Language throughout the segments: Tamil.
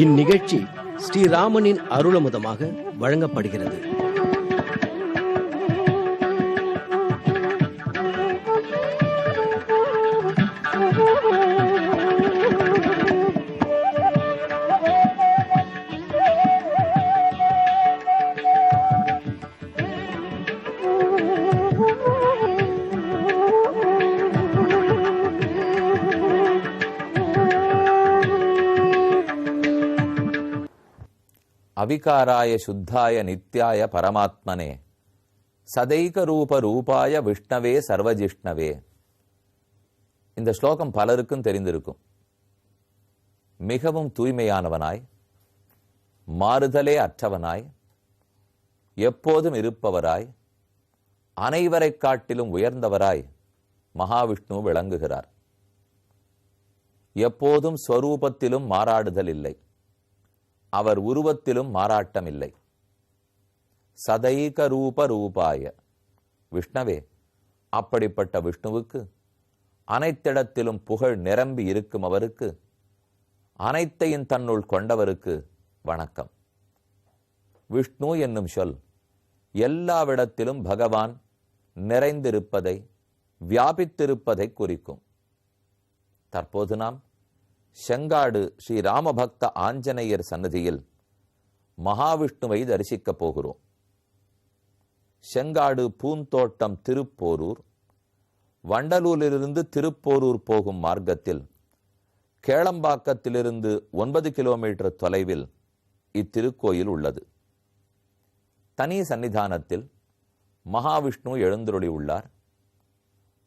இந்நிகழ்ச்சி ஸ்ரீராமனின் அருளமுதமாக வழங்கப்படுகிறது. அவிகாராய சுத்தாய நித்யாய பரமாத்மனே சதைக ரூப ரூபாய விஷ்ணவே சர்வஜிஷ்ணவே. இந்த ஸ்லோகம் பலருக்கும் தெரிந்திருக்கும். மிகவும் தூய்மையானவனாய், மாறுதலே அற்றவனாய், எப்போதும் இருப்பவராய், அனைவரை காட்டிலும் உயர்ந்தவராய் மகாவிஷ்ணு விளங்குகிறார். எப்போதும் ஸ்வரூபத்திலும் மாறாடுதல் இல்லை, அவர் உருவத்திலும் மாறாட்டமில்லை. சதைக ரூப ரூபாய விஷ்ணவே, அப்படிப்பட்ட விஷ்ணுவுக்கு, அனைத்திடத்திலும் புகழ் நிரம்பி இருக்கும் அவருக்கு, அனைத்தையும் தன்னுள் கொண்டவருக்கு வணக்கம். விஷ்ணு என்னும் சொல் எல்லாவிடத்திலும் பகவான் நிறைந்திருப்பதை, வியாபித்திருப்பதை குறிக்கும். தற்போது நாம் செங்காடு ஸ்ரீ ராமபக்த ஆஞ்சநேயர் சன்னதியில் மகாவிஷ்ணுவை தரிசிக்கப் போகிறோம். செங்காடு பூந்தோட்டம் திருப்போரூர், வண்டலூரிலிருந்து திருப்போரூர் போகும் மார்க்கத்தில் கேளம்பாக்கத்திலிருந்து 9 கிலோமீட்டர் தொலைவில் இத்திருக்கோயில் உள்ளது. தனி சன்னிதானத்தில் மகாவிஷ்ணு எழுந்தருளி உள்ளார்.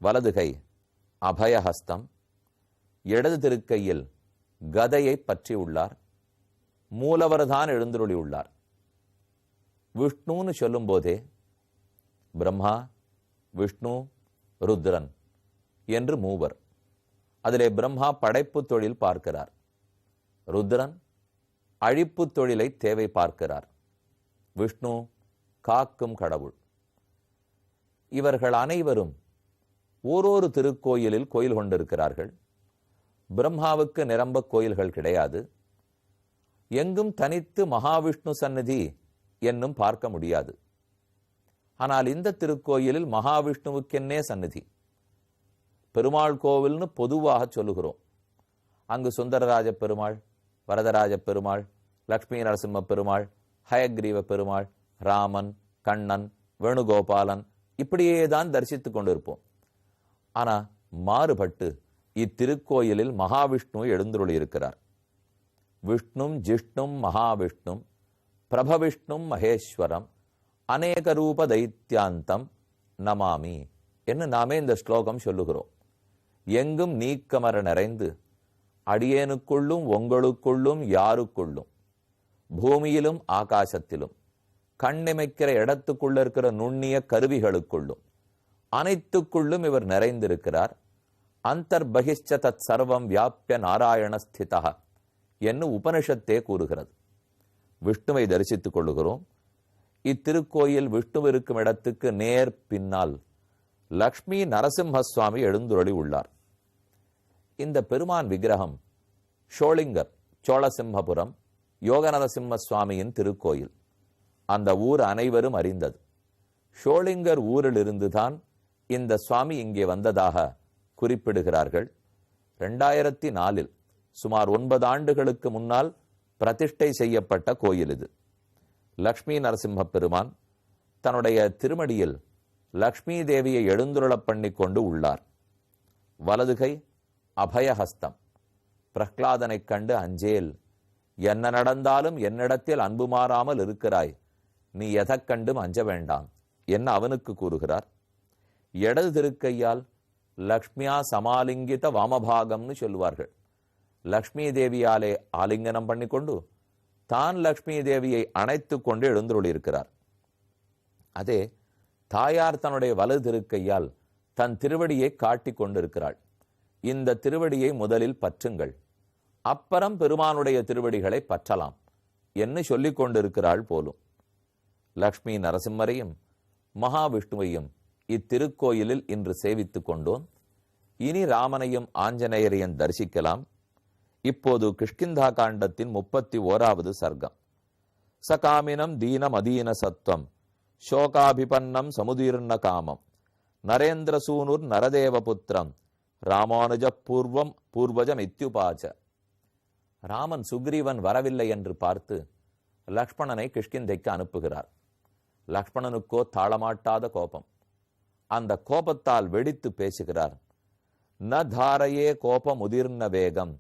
வலதுகை அபயஹஸ்தம், இடது திருக்கையில் கதையை பற்றி உள்ளார். மூலவர்தான் எழுந்தருளி உள்ளார். விஷ்ணுன்னு சொல்லும் போதே பிரம்மா, விஷ்ணு, ருத்ரன் என்று மூவர். அதிலே பிரம்மா படைப்பு தொழில் பார்க்கிறார், ருத்ரன் அழிப்பு தொழிலை தேவை பார்க்கிறார், விஷ்ணு காக்கும் கடவுள். இவர்கள் அனைவரும் ஓரொரு திருக்கோயிலில் கோயில் கொண்டிருக்கிறார்கள். பிரம்மாவுக்கு நிரம்ப கோயில்கள் கிடையாது. எங்கும் தனித்து மகாவிஷ்ணு சந்நிதி என்னும் பார்க்க முடியாது. ஆனால் இந்த திருக்கோயிலில் மகாவிஷ்ணுவுக்கென்னே சந்நிதி. பெருமாள் கோவில்னு பொதுவாக சொல்லுகிறோம். அங்கு சுந்தரராஜ பெருமாள், வரதராஜ பெருமாள், லக்ஷ்மி நரசிம்ம பெருமாள், ஹயக்ரீவ பெருமாள், ராமன், கண்ணன், வேணுகோபாலன் இப்படியேதான் தரிசித்துக் கொண்டிருப்போம். ஆனா மாறுபட்டு இத்திருக்கோயிலில் மகாவிஷ்ணு எழுந்தருளி இருக்கிறார். விஷ்ணும் ஜிஷ்ணும் மகாவிஷ்ணும் பிரபவிஷ்ணும் மகேஸ்வரம் அநேக ரூப தைத்தியாந்தம் நமாமி என்று நாமே இந்த ஸ்லோகம் சொல்லுகிறோம். எங்கும் நீக்கமர நிறைந்து அடியேனுக்குள்ளும் உங்களுக்குள்ளும் யாருக்குள்ளும், பூமியிலும் ஆகாசத்திலும், கண்ணிமைக்கிற இடத்துக்குள்ள இருக்கிற நுண்ணிய கருவிகளுக்குள்ளும் அனைத்துக்குள்ளும் இவர் நிறைந்திருக்கிறார். அந்தர்பகிஷ்ச தத் சர்வம் வியாபிய நாராயண ஸ்திதா என்று உபனிஷத்தே கூறுகிறது. விஷ்ணுவை தரிசித்துக் கொள்ளுகிறோம். இத்திருக்கோயில் விஷ்ணு இருக்கும் இடத்துக்கு நேர் பின்னால் லக்ஷ்மி நரசிம்ம சுவாமி எழுந்துருளி உள்ளார். இந்த பெருமான் விக்கிரகம் ஷோளிங்கர் சோழசிம்மபுரம் யோக நரசிம்ம சுவாமியின் திருக்கோயில். அந்த ஊர் அனைவரும் அறிந்தது. ஷோளிங்கர் ஊரில் இருந்துதான் இந்த சுவாமி இங்கே வந்ததாக குறிப்பிடுகிறார்கள். 2004 சுமார் 9 ஆண்டுகளுக்கு முன்னால் பிரதிஷ்டை செய்யப்பட்ட கோயில் இது. லக்ஷ்மி நரசிம்ம பெருமான் தன்னுடைய திருமடியில் லக்ஷ்மி தேவியை எழுந்துருளப் பண்ணி கொண்டு உள்ளார். வலதுகை அபயஹஸ்தம். பிரஹ்லாதனை கண்டு அஞ்சேல், என்ன நடந்தாலும் என்னிடத்தில் அன்பு மாறாமல் இருக்கிறாய், நீ எதைக் கண்டும் அஞ்ச வேண்டாம் என்ன அவனுக்கு கூறுகிறார். இடது திருக்கையால் லக்ஷ்மியா சமாலிங்கித வாமபாகம்னு சொல்லுவார்கள். லக்ஷ்மி தேவியாலே ஆலிங்கனம் பண்ணிக்கொண்டு தான் லக்ஷ்மி தேவியை அணைத்து கொண்டு எழுந்துள்ளிருக்கிறார். அதே தாயார் தன்னுடைய வலது திருக்கையால் தன் திருவடியை காட்டி கொண்டிருக்கிறாள். இந்த திருவடியை முதலில் பற்றுங்கள், அப்புறம் பெருமானுடைய திருவடிகளை பற்றலாம் என்று சொல்லிக் கொண்டிருக்கிறாள் போலும். லக்ஷ்மி நரசிம்மரையும் மகாவிஷ்ணுவையும் இத்திருக்கோயிலில் இன்று சேவித்துக் கொண்டோம். இனி ராமனையும் ஆஞ்சநேயரையும் தரிசிக்கலாம். இப்போது கிஷ்கிந்தா காண்டத்தின் 31வது சர்க்கம். சகாமினம் தீனம் அதீன சத்வம் சோகாபிபன்னம் சமுதீர்ண காமம் நரேந்திரசூனுர் நரதேவபுத்திரம் ராமானுஜ பூர்வஜம் இத்யுபாச்ச. ராமன் சுக்ரீவன் வரவில்லை என்று பார்த்து லக்ஷ்மணனை கிஷ்கிந்தைக்கு அனுப்புகிறார். லக்ஷ்மணனுக்கோ தாளமாட்டாத கோபம். அந்த கோபத்தால் வெடித்து பேசுகிறார். ந தாரையே கோபம் உதிர்ன வேகம்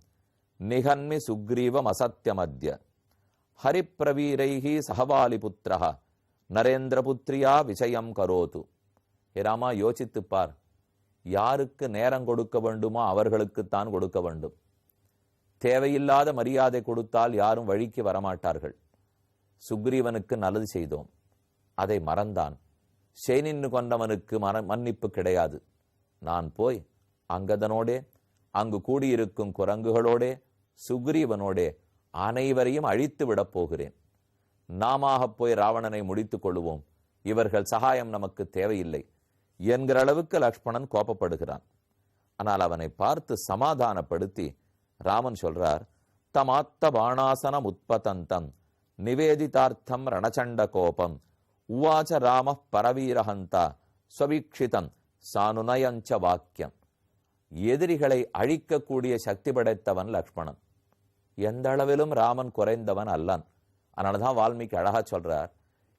நிகன்மி சுக்ரீவம் அசத்தியமத்ய ஹரிப்பிரவீரைஹி சகவாலிபுத்திரஹ நரேந்திரபுத்திரியா விஷயம் கரோது. ராமா, யோசித்துப்பார். யாருக்கு நேரம் கொடுக்க வேண்டுமோ அவர்களுக்குத்தான் கொடுக்க வேண்டும். தேவையில்லாத மரியாதை கொடுத்தால் யாரும் வழிக்கு வரமாட்டார்கள். சுக்ரீவனுக்கு நல்லது செய்தோம், அதை மறந்தான். சேனின்னு கொண்டவனுக்கு மன்னிப்பு கிடையாது. நான் போய் அங்கதனோடே அங்கு கூடியிருக்கும் குரங்குகளோடே சுக்ரீவனோடே அனைவரையும் அழித்து விடப் போகிறேன். நாமாக போய் ராவணனை முடித்துக் கொள்ளுவோம், இவர்கள் சகாயம் நமக்கு தேவையில்லை என்கிற அளவுக்கு லக்ஷ்மணன் கோபப்படுகிறான். ஆனால் அவனை பார்த்து சமாதானப்படுத்தி ராமன் சொல்றார், தமாத்த பாணாசனம் உத்பதந்தம் நிவேதிதார்த்தம் ரணச்சண்ட கோபம் உவாச்ச ராம பரவீரஹந்தா ஸ்வவீக்ஷிதம் சானுநயஞ்ச வாக்கியம். எதிரிகளை அழிக்கக்கூடிய சக்தி படைத்தவன் லக்ஷ்மணன். எந்த அளவிலும் ராமன் குறைந்தவன் அல்லன். அதனாலதான் வால்மீகி அழகா சொல்றார்,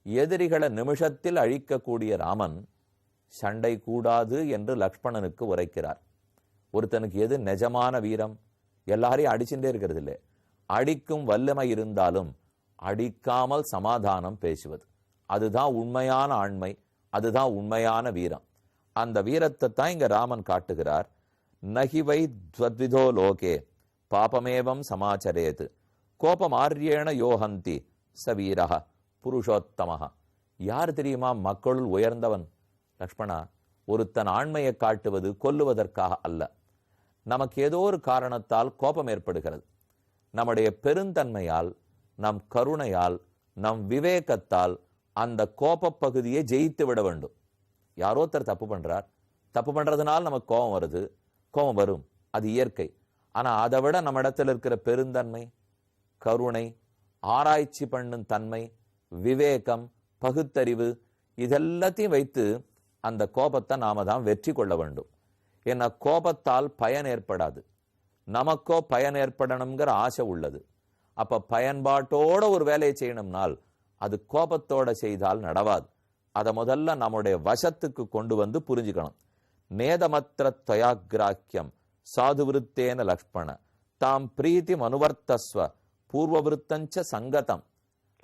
எதிரிகளை நிமிஷத்தில் அழிக்கக்கூடிய ராமன் சண்டை கூடாது என்று லக்ஷ்மணனுக்கு உரைக்கிறார். ஒருத்தனுக்கு எது நிஜமான வீரம்? எல்லாரையும் அடிச்சுட்டே இருக்கிறது இல்லை, அடிக்கும் வல்லமை இருந்தாலும் அடிக்காமல் சமாதானம் பேசுவது. அதுதான் உண்மையான ஆண்மை, அதுதான் உண்மையான வீரம். அந்த வீரத்தை தான் இங்க ராமன் காட்டுகிறார். நகிவை துவத்விதோ லோகே பாபமேவம் சமாச்சரேது கோபமாரியேண யோஹந்தி ச வீரஹ புருஷோத்தமஹ. யார் தெரியுமா மக்களுள் உயர்ந்தவன்? லக்ஷ்மணா, ஒருத்தன் ஆண்மையை காட்டுவது கொல்லுவதற்காக அல்ல. நமக்கு ஏதோ ஒரு காரணத்தால் கோபம் ஏற்படுகிறது. நம்முடைய பெருந்தன்மையால், நம் கருணையால், நம் விவேகத்தால் அந்த கோப பகுதியை ஜெயித்து விட வேண்டும். யாரோத்தர் தப்பு பண்றார், தப்பு பண்றதுனால நமக்கு கோபம் வருது, கோபம் வரும், அது இயற்கை. ஆனா அதை விட நம்ம இடத்துல இருக்கிற பெருந்தன்மை, கருணை, ஆராய்ச்சி பண்ணும் தன்மை, விவேகம், பகுத்தறிவு, இதெல்லாத்தையும் வைத்து அந்த கோபத்தை நாம தான் வெற்றி கொள்ள வேண்டும். ஏன்னா கோபத்தால் பயன் ஏற்படாது, நமக்கோ பயன் ஏற்படணுங்கிற ஆசை உள்ளது. அப்ப பயன்பாட்டோட ஒரு வேலையை செய்யணும்னால் அது கோபத்தோட செய்தால் நடவாது. அதை முதல்ல நம்முடைய வசத்துக்கு கொண்டு வந்து புரிஞ்சுக்கணும். நேதமத்திர துவயாகிராக்கியம் சாதுவிருத்தேன லக்ஷ்மண தாம் பிரீத்தி மனுவர்த்தஸ்வ பூர்வவிருத்தஞ்ச சங்கதம்.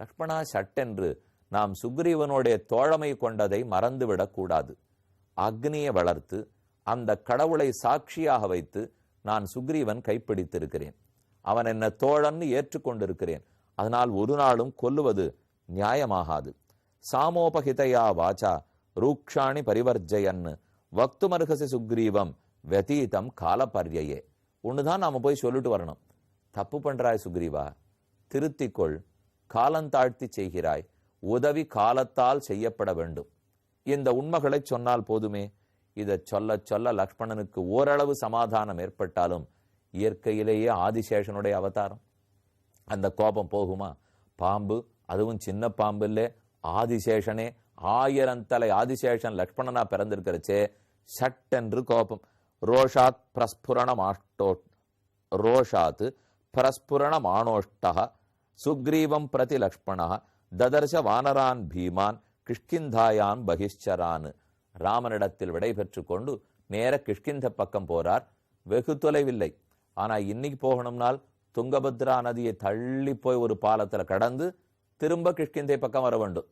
லக்ஷ்மணா, சட்டென்று நாம் சுக்ரீவனுடைய தோழமை கொண்டதை மறந்துவிடக் கூடாது. அக்னியை வளர்த்து அந்த கடவுளை சாட்சியாக வைத்து நான் சுக்ரீவன் கைப்பிடித்திருக்கிறேன், அவன் என்ன தோழன்னு ஏற்றுக்கொண்டிருக்கிறேன். அதனால் ஒரு நாளும் கொல்லுவது நியாயமாகாது. சாமோபகிதையா வாச்சா ரூக்ஷாணி பரிவர்ஜயன்னு வக்துமர்ஹசி சுக்ரீவம் வெதீதம் காலபர்யே. ஒண்ணுதான் நாம போய் சொல்லிட்டு வரணும். தப்பு பண்றாய் சுக்ரீவா, திருத்திக்கொள், காலந்தாழ்த்தி செய்கிறாய், உதவி காலத்தால் செய்யப்பட வேண்டும். இந்த உண்மைகளை சொன்னால் போதுமே. இதை சொல்ல சொல்ல லக்ஷ்மணனுக்கு ஓரளவு சமாதானம் ஏற்பட்டாலும் இயற்கையிலேயே ஆதிசேஷனுடைய அவதாரம். அந்த கோபம் போகுமா? பாம்பு, அதுவும் சின்ன பாம்பு இல்லை, ஆதிசேஷனே, 1000 தலை ஆதிசேஷன் லக்ஷ்மணனா பிறந்திருக்கிறச்சே சட்டென்று கோபம். ரோஷாத் பிரஸ்புரணமானோஷ்டா சுக்ரீவம் பிரதி லக்ஷ்மணா ததர்ஷ வானரான் பீமான் கிஷ்கிந்தாயான் பகிஷ்சரான். ராமனிடத்தில் விடை பெற்று கொண்டு நேர கிஷ்கிந்த பக்கம் போறார். வெகு தொலைவில்லை. ஆனா இன்னைக்கு போகணும்னால் துங்கபத்ரா நதியை தள்ளி போய் ஒரு பாலத்துல கடந்து திரும்ப கிஷ்கிந்தை பக்கம் வர வேண்டும்.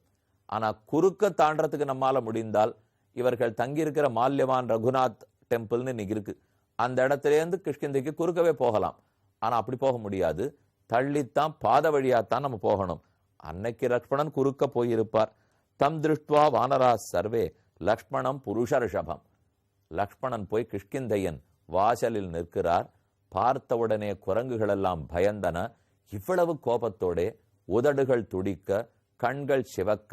ஆனா குறுக்க தாண்டறதுக்கு நம்மால முடிந்தால், இவர்கள் தங்கியிருக்கிற மால்யவான் ரகுநாத் டெம்பிள்னு இன்னைக்கு இருக்கு, அந்த இடத்துலேருந்து கிஷ்கிந்தைக்கு குறுக்கவே போகலாம். ஆனா அப்படி போக முடியாது, தள்ளித்தான் பாத வழியாத்தான் நம்ம போகணும். அன்னைக்கு லக்ஷ்மணன் குறுக்க போயிருப்பார். தம் திருஷ்டுவா வானரா சர்வே லக்ஷ்மணம் புருஷர்ஷபம். லக்ஷ்மணன் போய் கிஷ்கிந்தையன் வாசலில் நிற்கிறார். பார்த்தவுடனே குரங்குகள் எல்லாம் பயந்தன. இவ்வளவு கோபத்தோடே உதடுகள் துடிக்க, கண்கள் சிவக்க,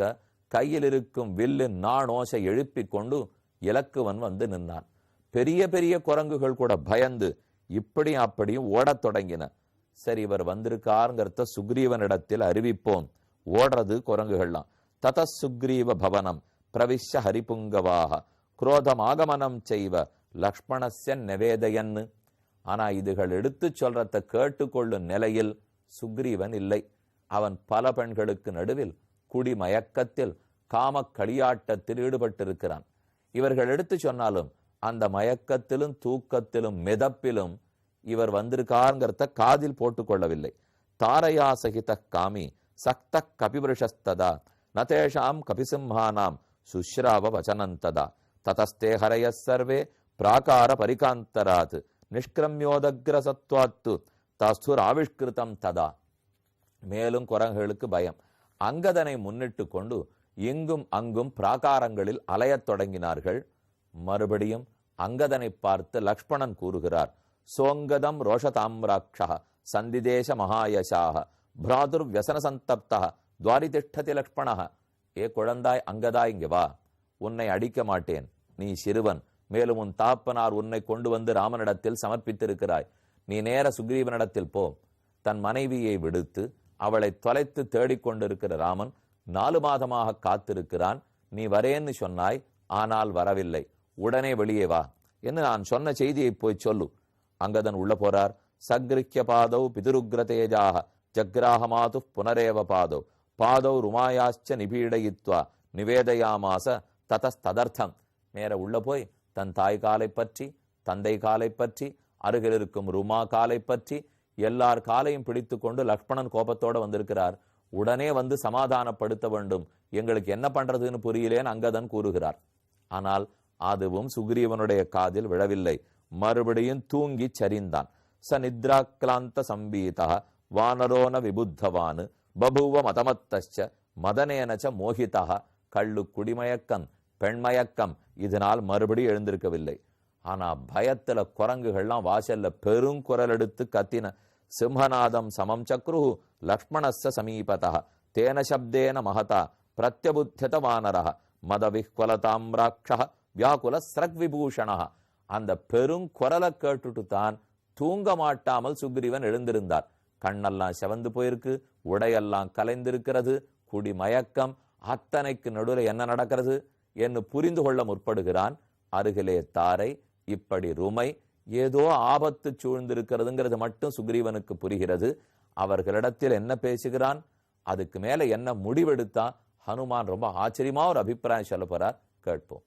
கையில் இருக்கும் வில்லு நாணோசை எழுப்பிக் கொண்டு இலக்குவன் வந்து நின்னான். பெரிய பெரிய குரங்குகள் கூட பயந்து இப்படியும் அப்படியும் ஓடத் தொடங்கின. சரி இவர் வந்திருக்காருங்கிறத சுக்ரீவனிடத்தில் அறிவிப்போம். ஓடுறது குரங்குகள்லாம். தத சுக்ரீவ பவனம் பிரவிஷ்ய ஹரிபுங்கவாக குரோதமாகமனம் செய்வ லக்ஷ்மணஸ்ய நிவேதயன்னு. ஆனா இதுகள் எடுத்து சொல்றத கேட்டுக்கொள்ளும் நிலையில் சுக்ரீவன் இல்லை. அவன் பல பெண்களுக்கு நடுவில் குடிமயக்கத்தில் காம களியாட்டத்தில் ஈடுபட்டிருக்கிறான். இவர்கள் எடுத்து சொன்னாலும் அந்த மயக்கத்திலும் தூக்கத்திலும் மிதப்பிலும் இவர் வந்திருக்காருங்கிறத காதில் போட்டுக்கொள்ளவில்லை. தாரையா சகித காமி சக்த கபிபுருஷஸ்ததா நதேஷாம் கபிசிம்ஹானாம் சுஷ்ராவ வச்சனந்ததா ததஸ்தே ஹரய சர்வே பிராகார பரிகாந்தராத் நிஷ்கிரமியோதக்ரசத்வாத்து தஸ்துர் ஆவிஷ்கிருதம் ததா. மேலும் குரங்குகளுக்கு பயம். அங்கதனை முன்னிட்டு கொண்டு இங்கும் அங்கும் பிராகாரங்களில் அலையத் தொடங்கினார்கள். மறுபடியும் அங்கதனை பார்த்து லக்ஷ்மணன் கூறுகிறார், சோங்கதம் ரோஷதாம்ராட்சா சந்திதேச மகாயசாக பிராதுர் வியசன சந்தப்தா துவாரிதிஷ்டதி லக்ஷ்மணா. ஏ குழந்தாய் அங்கதாய், இங்கே வா, உன்னை அடிக்க மாட்டேன், நீ சிறுவன், மேலும் உன் தாப்பனார் உன்னை கொண்டு வந்து ராமனிடத்தில் சமர்ப்பித்திருக்கிறாய். நீ நேர சுக்ரீவனிடத்தில் போ. தன் மனைவியை விடுத்து அவளை தொலைத்து தேடிக்கொண்டிருக்கிற ராமன் 4 மாதமாக காத்திருக்கிறான். நீ வரேன்னு சொன்னாய், ஆனால் வரவில்லை. உடனே வெளியே வா என்று நான் சொன்ன செய்தியை போய் சொல்லு. அங்கதன் உள்ள போறார். சக்ரிக்ய பாதவ் பிதுருக்ர தேஜாக ஜக்ராஹமாது புனரேவ பாதவ் பாதவ் ருமாயாச்ச நிபீடயித்வா நிவேதயாமாச ததஸ்ததர்த்தம். நேர உள்ள போய் தன் தாய் காலை பற்றி, தந்தை காலை பற்றி, அருகில் இருக்கும் ருமா காலை பற்றி, எல்லார் காலையும் பிடித்து கொண்டு லக்ஷ்மணன் கோபத்தோட வந்திருக்கிறார். உடனே வந்து சமாதானப்படுத்த வேண்டும், எங்களுக்கு என்ன பண்றதுன்னு புரியலேன்னு அங்கதன் கூறுகிறார். ஆனால் அதுவும் சுக்ரீவனுடைய காதில் விழவில்லை. மறுபடியும் தூங்கி சரிந்தான். ச நித்ராக்லாந்த சம்பீதா வானரோன விபுத்தவான் பபுவ மதமத்தச்ச மதனேனச்ச மோகிதா. கள்ளு குடிமயக்கம், பெண்மயக்கம், இதனால் மறுபடியும் எழுந்திருக்கவில்லை. ஆனா பயத்துல குரங்குகள்லாம் வாசல்ல பெருங்குரல் எடுத்து கத்தின. சிம்ஹநாதம் சமம் சக்ரு லக்ஷ்மணஸ்ய சமீபதா தேன சப்தேன மகதா பிரத்யபுத்தியத வானரஹ மதவிஹ்வலதாம்ராட்ச வியாகுல ஸ்ரக்விபூஷணா. அந்த பெருங்குரலை கேட்டுட்டு தான் தூங்க மாட்டாமல் சுக்ரீவன் எழுந்திருந்தார். கண்ணெல்லாம் செவந்து போயிருக்கு, உடையெல்லாம் கலைந்திருக்கிறது, குடிமயக்கம், அத்தனைக்கு நடுவில் என்ன நடக்கிறது என்று புரிந்து கொள்ள முற்படுகிறான். அருகிலே தாரை, இப்படி ருமை, ஏதோ ஆபத்து சூழ்ந்திருக்கிறதுங்கிறது மட்டும் சுக்ரீவனுக்கு புரிகிறது. அவர்களிடத்தில் என்ன பேசுகிறான், அதுக்கு மேல என்ன முடிவெடுத்தா ஹனுமான் ரொம்ப ஆச்சரியமா ஒரு அபிப்பிராயம் சொல்ல போறார், கேட்போம்.